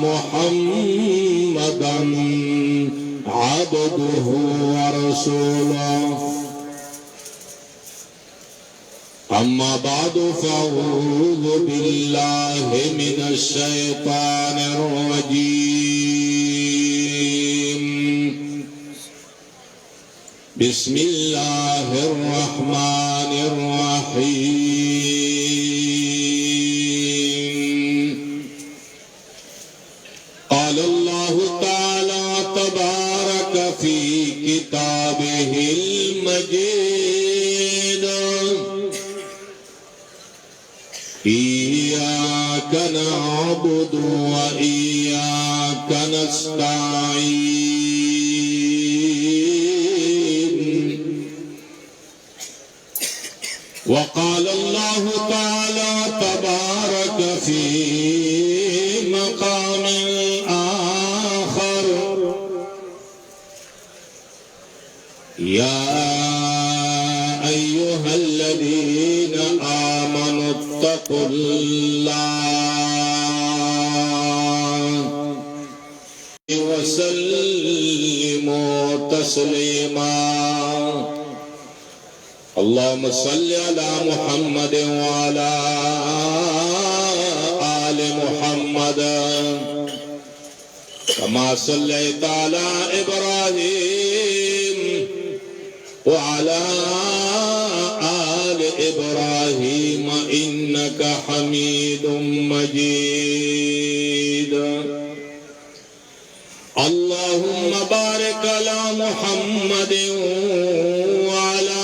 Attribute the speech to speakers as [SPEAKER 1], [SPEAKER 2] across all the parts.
[SPEAKER 1] محمدا عبده ورسوله أما بعد فأعوذ بالله من الشيطان الرجيم بسم الله الرحمن الرحيم قال الله تعالى تبارك في كتابه المجيد إياك نعبد وإياك نستعين وقال الله تعالى تبارك في مقام آخر يا أيها الذين آمنوا اتقوا الله وسلموا تسليما اللهم صل على محمد وعلى آل محمد كما صليت على إبراهيم وعلى آل إبراهيم إنك حميد مجيد اللهم بارك على محمد وعلى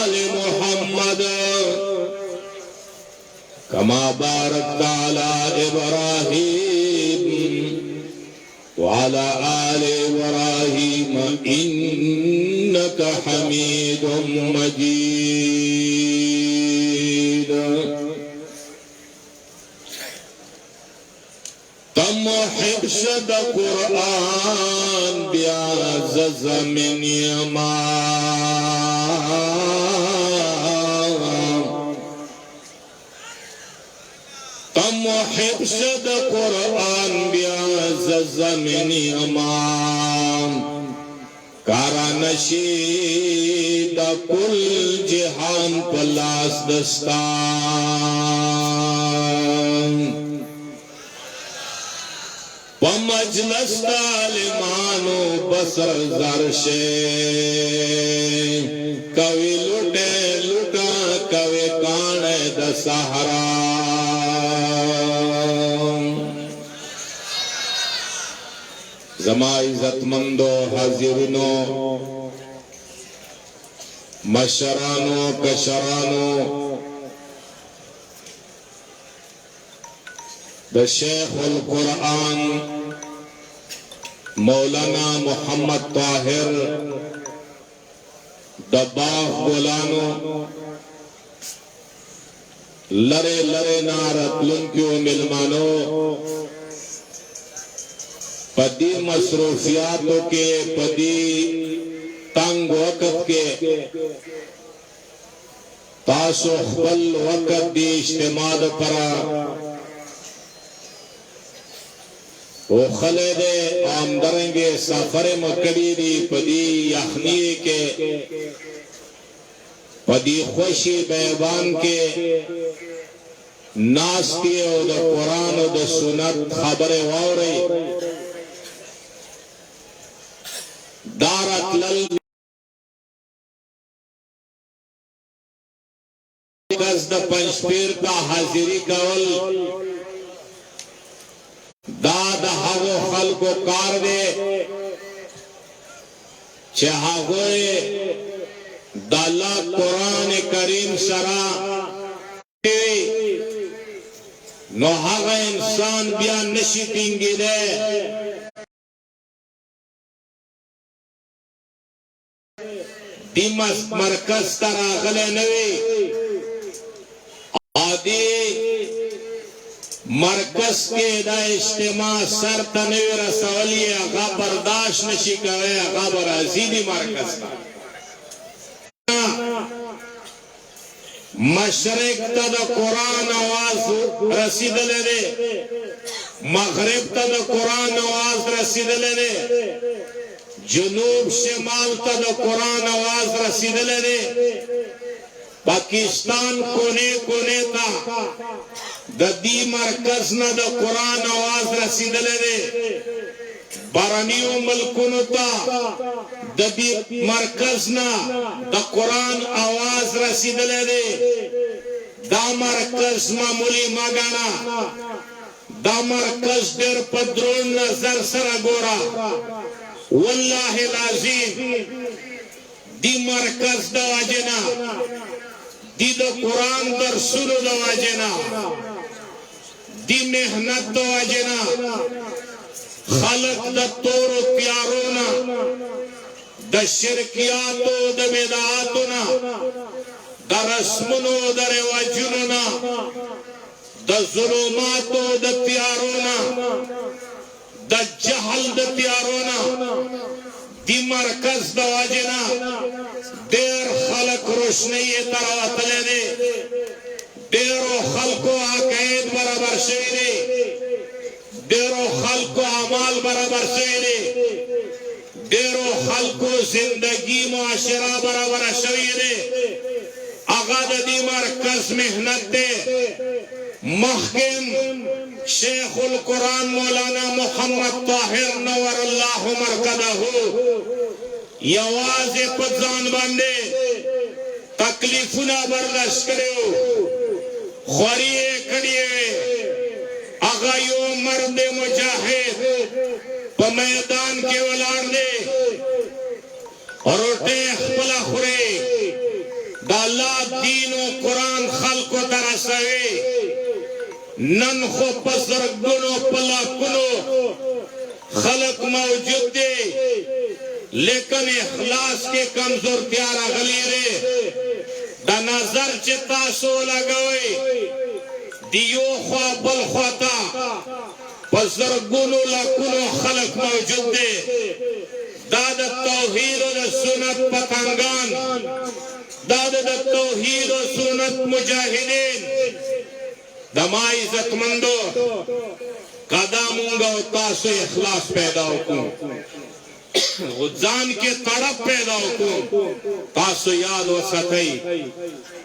[SPEAKER 1] آل محمد كما باركت على إبراهيم وعلى آل إبراهيم إنك حميد مجيد تم حفظ قرآن بعزز من يمان تم حفظ قرآن بعزز من يمان کارانشید کل جہان پلاس دستان ومجلس تعلیمانو بسر زرشے کوئی لٹے لٹا کوئی کانے دسہرا زما عزت مندو حاضرینو مشرانو کشرانو د شیخ القرآن مولانا محمد طاہر د باغ گلانو لرے لرے نارت لنکیو ملمانو پدی مصروفیاتوں کے پدی تنگ وقت کے تاسو خپل وقت دی اجتماع پرا او خلے دے آمدرنگے سفر مکڑی دی پدی یخنی کے پدی خوشی بیبان کے ناستی او دا قرآن او دا سنت خبر وارئی دارت لل کس دا پنچپیر کا حاضری کول داد ہاگو خلقو کار دے چہاگوئے دالا قرآن کریم سرا نو ہاگا انسان بیان نشی تینگی دے دیمس مرکز ترا غلے نوی آدھی مرکز کے دا اجتماع سر تنوی رسولی اگا برداشت نشی کوئے اگا برازیدی مرکز تا مشرق تا دا قرآن آواز رسید لے دے مغرب تا دا قرآن آواز رسیدل دے جنوب شمال تا دا قرآن آواز رسیدل دے پاکستان کونے کونے تا دا دی مرکز نا دا قرآن آواز رسیدل دے بارانیو ملکونو تا دا دی مرکز نا دا قرآن آواز رسیدل دے دا مرکز معمولی مگانا دا مرکز در پدرون نظر سر گورا واللہ العظیم دی مرکز دا واجنا دی دا قرآن در سنو دا واجنا دی محنت دا واجنا خلق دا طور و تیارونا دا شرکیاتو دا بدعاتونا دا رسمنو دا رواجنونا دا ظلماتو دا تیارونا دا جہل دا تیارونا دی مرکز دا واجنا دیر خلق روشنی تراواتلے دے دیرو خلقو عقائد برابر شوی دے دیرو خلقو عمال برابر شوی دے دیرو خلقو زندگی معاشرہ برابر شوی دے آغا دا دی مرکز محنت دے محکم شیخ القرآن مولانا محمد طاہر نور اللہ مرکدہ یواز پدزان باندے تکلیفنا برداشت کرے خوریے کڑیے آغا یو مرد مجاہد پا میدان کے ولار دے روٹے اخپلا خورے دا اللہ دین و قرآن خلق و درسوے نن خو پسرگنو پلاکنو خلق موجود دے لیکن اخلاص کے کمزور تیارا غلی دے دا نظر چتا سو لگوئے دیو خوا بل خواتا پسرگنو لکنو خلق موجود دے دا دا توحید و دا سنت پتنگان دا دا توحید و سنت مجاہدین دما عزت مندو قدامونگا و تاسو اخلاص پیدا ہوکوں غزان کے طرف پیدا ہوکوں تاسو یاد و ستائی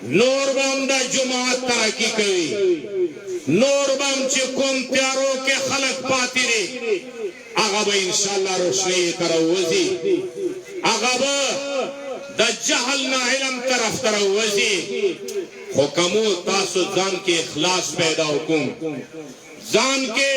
[SPEAKER 1] نور بام دا جماعت ترقی کوي نور بام چکم تیارو کے خلق پاتی رے آغا با انشاءاللہ روشنی تروزی آغا با دا جہل نا علم طرف تروزی حکمو تاسو زان کے اخلاص پیدا حکم زان کے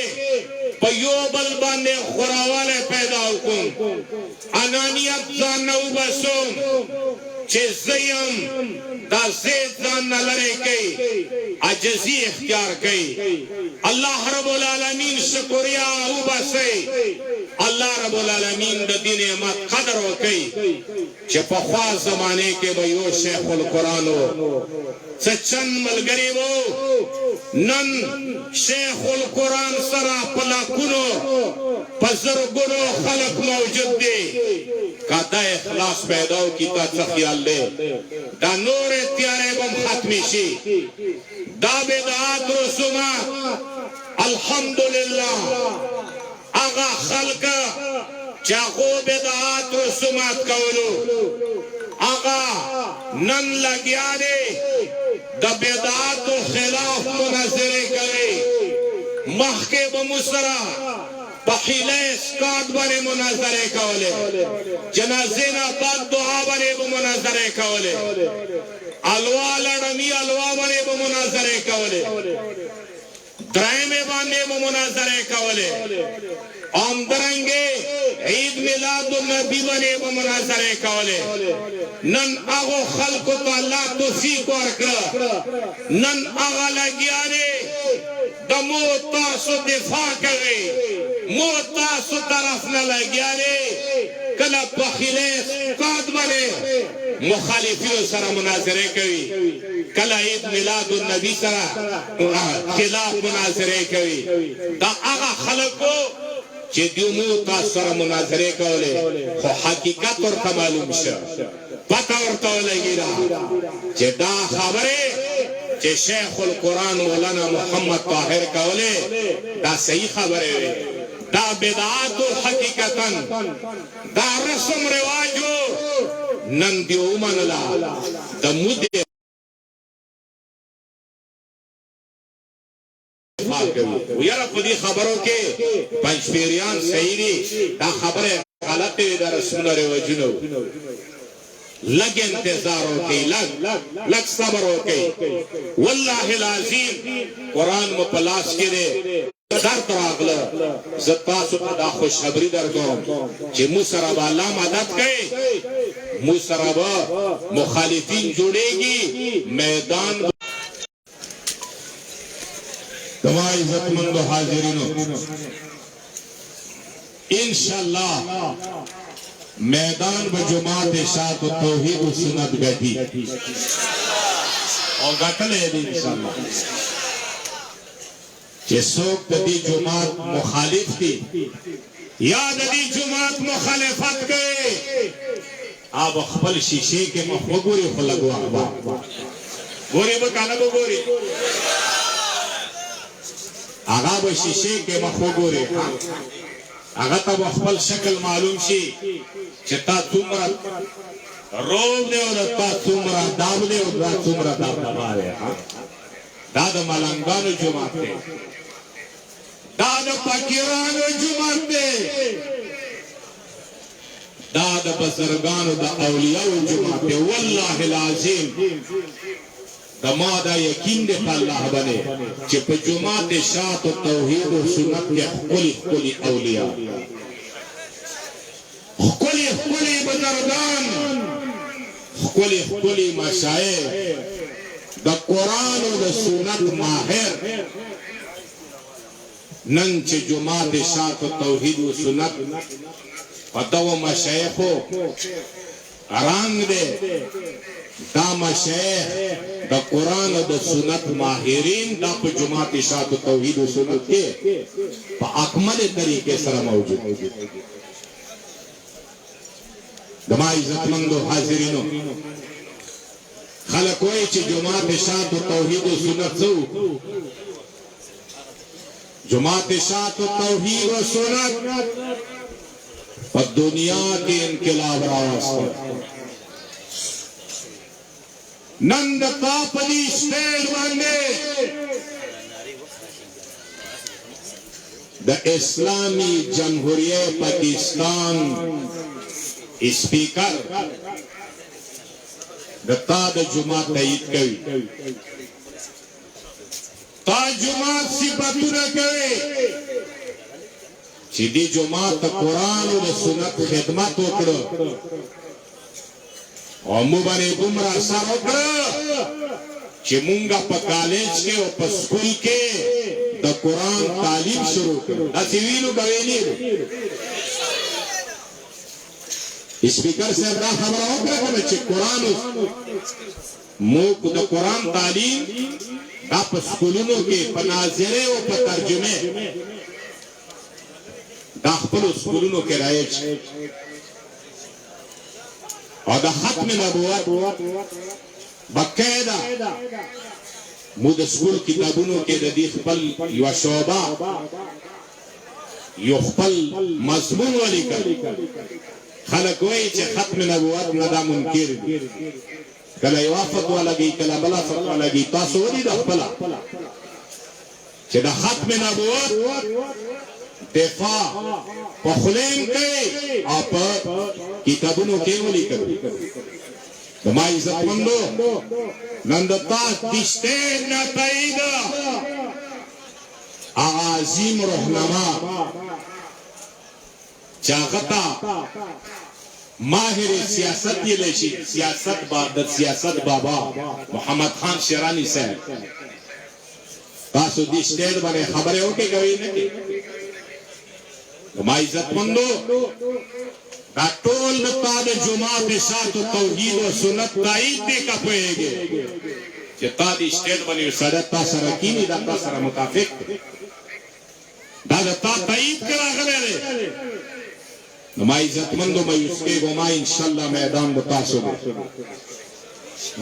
[SPEAKER 1] پیو بلبانے خوراوالے پیدا حکم انانیت زان نو بسوم چه زیم دا زید زان نلرے کئی عجزی اختیار کئی اللہ رب العالمین شکریہ او بسے اللہ رب العالمین دا دین امت قدر ہو کئی چه پخواز زمانے کے بیو شیخ القرآنو سچن ملگریبو نن شیخ القرآن سرا پلا کنو پزرگنو خلق موجود دے کا دا اخلاص پیداو کی تا چخیال دے دا نور تیارے بم ختمی شی دا بدعات رسومات الحمدللہ آغا خلق چاہو بدعات رسومات کولو آغا نن لگیا دے دا بدعات و خلاف منظرے کرے محکے بمسرہ بحیلہ اسکات بنے منظرے کولے جنازینا باد دعا بنے بمنظرے کولے الوا لڑمی الوا بنے بمنظرے کولے درائمے بانے بمنظرے کولے آمدرنگے عید میلاد النبی بنے بمناظرے کولے نن آغو خلق تو اللہ توفیق ورکڑا نن آغا لگیانے دا موتاسو دفاع کرے موتاسو طرف نہ لگیانے کلا بخیلے قاد بنے مخالفیوں سرا مناظرے کوي کلا عید میلاد النبی سرا خلاف مناظرے کوي دا آغا خلقو چه دیومو تا سر مناظرے کولے خو حقیقت ورطا معلوم شا پتا ورطا لگی را چه دا خبره چې شیخ القرآن مولانا محمد طاهر کوله دا صحیح خبره وي دا بدعات حقیقتا دا رسم رواجو نن دی ومنلا د مود ویرا په دې خبرو کې پنځپیریان صحیح دي دا خبره غلطه ده رسول رواجونو لگ انتظار ہوتی لگ صبر ہوتی واللہ العظیم قرآن مپلاس کے دے در تراغلہ زتاسو دا خوشخبری در گوم چی موسرابا اللہ مدد کئے موسرابا مخالفین جوڑے گی میدان دمائی عزت مند و حاضرینو انشاءاللہ میدان بجماعت اشاعت و توحید و سنت گٹی اور گٹل ہے دی انشاءاللہ چه سوک دی جماعت مخالف تھی یا دی جماعت مخالفت گئے آپ اخبر شیشے کے مخوگوری خلقو آبا گوری بکانا کو گوری آغا با شیشے کے مخوگوری آغا تب اخبر شکل معلوم شی چتا تمرا روب دے اور تا تمرا داب دے اور تا تمرا داب دبا دے دادا ملنگانو جماعت دے دادا پاکیرانو جماعت دے دادا بزرگانو دا اولیاء جماعت دے واللہ العظیم دا ما دا یقین دے پا اللہ بنے چی پا جماعت شاعت و توحید و سنت کے خلی اولیاء خلی بزرگان خلی مشاعر دا قرآن و دا سنت ماہر نن چی جماعت شاعت و توحید و سنت پتہ و مشایخو رنگ دے دا مشایخ دا قرآن و دا سنت ماہرین دا پا جماعت شاعت و توحید و سنت کے پا اکمل طریقے سر موجود دمائی عزتمند و حاضرینو خلق ہوئی چی جماعت شاعت و توحید و سنت سو جماعت شاعت و توحید و سنت پا دنیا کے انقلاب راست نند پاپلی سٹیل باندے دا اسلامی جمہوریہ پاکستان اسپیکر دا تا دا جماعت تایید کوي تا جماعت صفتو نہ کوي چی دی جماعت قرآن و دا سنت خدمت وکڑو اور مبانی گمرا سر وکڑو چی مونگا پا کالج کے و پا سکول کے دا قرآن تعلیم شروع کرو دا سیوینو گوینی رو اسپیکر صاحب دا خبر وکړه کنه چې قرآن موږ د قرآن تعلیم دا په سکولونو کې په ناظره او په ترجمه دا خپل سکولونو کې رایج او د ختم نبوت باقاعده موږ د سکول کتابونو کې د دې خپل یو شعبه یو خپل مضمون ولیکل خلق وئی چه ختم نبوت ندا منکر دی کلا یوا فتوہ لگی کلا بلا فتوہ لگی تاسو دی دا خپلا چه دا ختم نبوت دفاع پا خلیم کئی آپ کتابونو کیولی کری دما عزت مندو نندتا دشتین نتائید عظیم رہنما چاغتا ماہر سیاست یہ لیشی سیاست بابا محمد خان شیرانی صاحب تاسو دی سٹیٹ بنے خبریں ہو کے گوئی نکی ما عزت مندو دا ٹول نتا دا جماعت شاعت و توحید و سنت تائید دے کا پوئے گے چه تا دی سٹیٹ بنے سادت تا سرکینی دا تا سر متافق دا تا تائید کرا غلے رے نما عزت مندو میں اس کے گما انشاءاللہ میدان بتا سو گے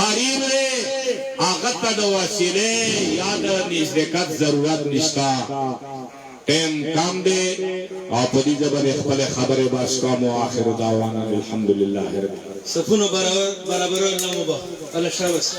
[SPEAKER 1] قریب دے آغت تا دا وسیلے یاد نزدکت ضرورت نشتا ٹیم کام دے اور پدی زبر اخبر خبر باس کام و آخر دعوانا الحمدللہ رب
[SPEAKER 2] صفونو برابر نامو با اللہ شابس